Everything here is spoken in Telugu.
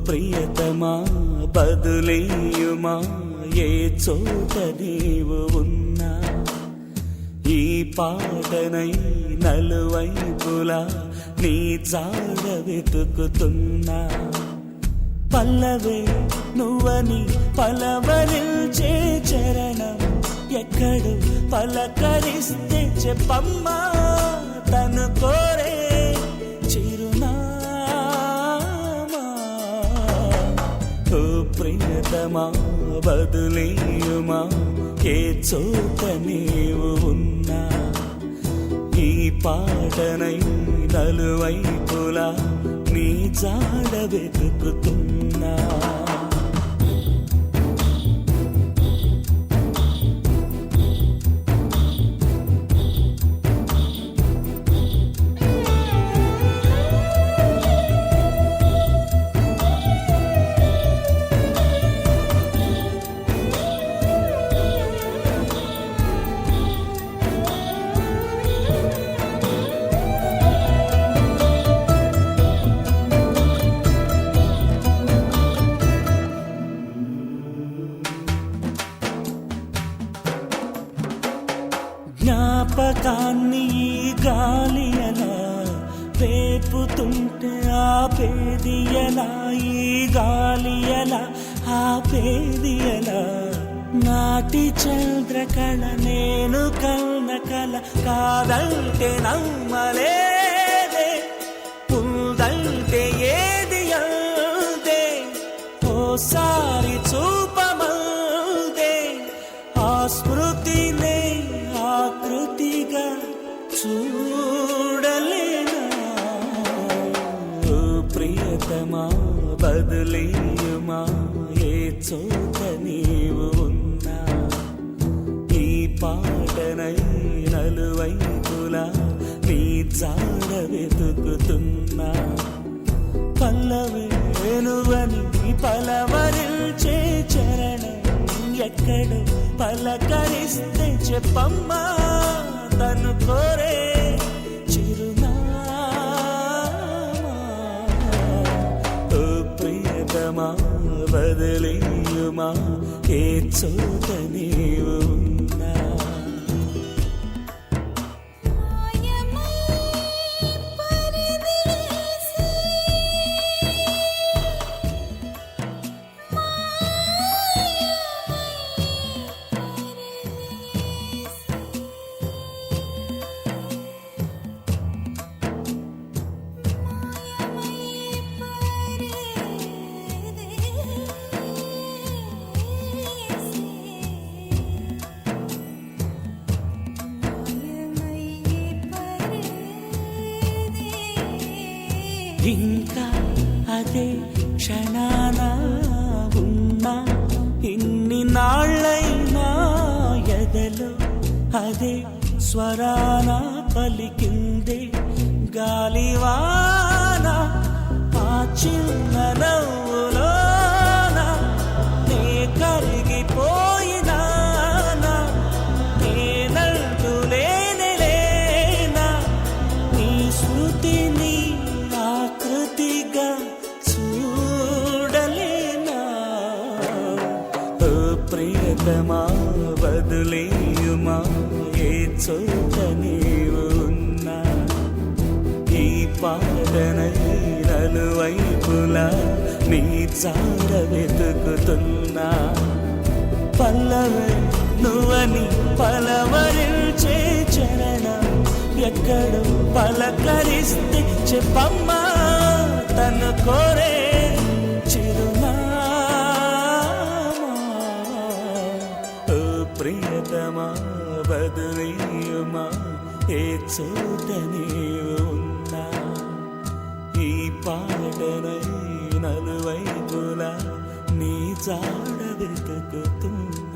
ప్రియతమా బదులేయుమా ఏ చోట నీవు ఉన్నా, ఈ పాటనై నలువైపులా నీ జాడ వెతుకుతున్నా. పల్లవే నువ్వని పలవరించే చరణం ఎక్కడు పలకరిస్తే చెప్పమ్మా, తను కోరే చిరునామా. ఓ ప్రియతమా బదులేయుమా ఏ చోట నీవు ఉన్నా, ఈ పాటనై నలువైపులా నీ జాడ వెతుకుతున్నా. జ్ఞాపకాన్ని ఈ గాలి ఎలా రేపుతుంటే ఆపేది ఎలా, ఈ గాలి ఎలా ఆపేది ఎలా. నాటి చంద్రకళ నేను కన్న కల కాదంటే నమ్మలేదే, ఉందంటే ఏది అందే ఓసారి చూపమందే. ఆ స్మృతినే ఆకృతిగా చూడలేనా. ప్రియతమా బదులేయుమా ఏ చోట నీవు ఉన్నా, ఈ పాటనై నలువైపులా నీ జాడ వెతుకుతున్నా. పల్లవేనువని పలవరించే చరణం ఎక్కడు పలకరిస్తే చెప్పమ్మా, తను కోరే చిరునామా. ఓ ప్రియతమా బదులేయుమా ఏ చోట నీవు ఉన్నా. ఇంకా అదే క్షణాన ఉన్నా, ఇన్ని నాళ్ళైనా ఎదలో అదే స్వరాన పలికిందే గాలివాన. ఆ చిన్న నవ్వులోన నే కరిగిపోయినా, నేనంటూ లేనేలేనా. నీ స్మృతిని ఆకృతిగా చూడలేనా. ఓ ప్రియతమా బదులేయుమా ఏ చోట నీవు ఉన్నా, ఈ పాటనై నలువైపులా నీ జాడ వెతుకుతున్నా. పల్లవే నువ్వని పలవరించే చరణం ఎక్కడు పలకరిస్తే చెప్పమ్మా, తను కోరే చిరునామా. ఓ ప్రియతమా బదులేయుమా ఏ చోట నీవు ఉన్నా, ఈ పాటనై నలువైపులా నీ జాడ వెతుకుతున్నా.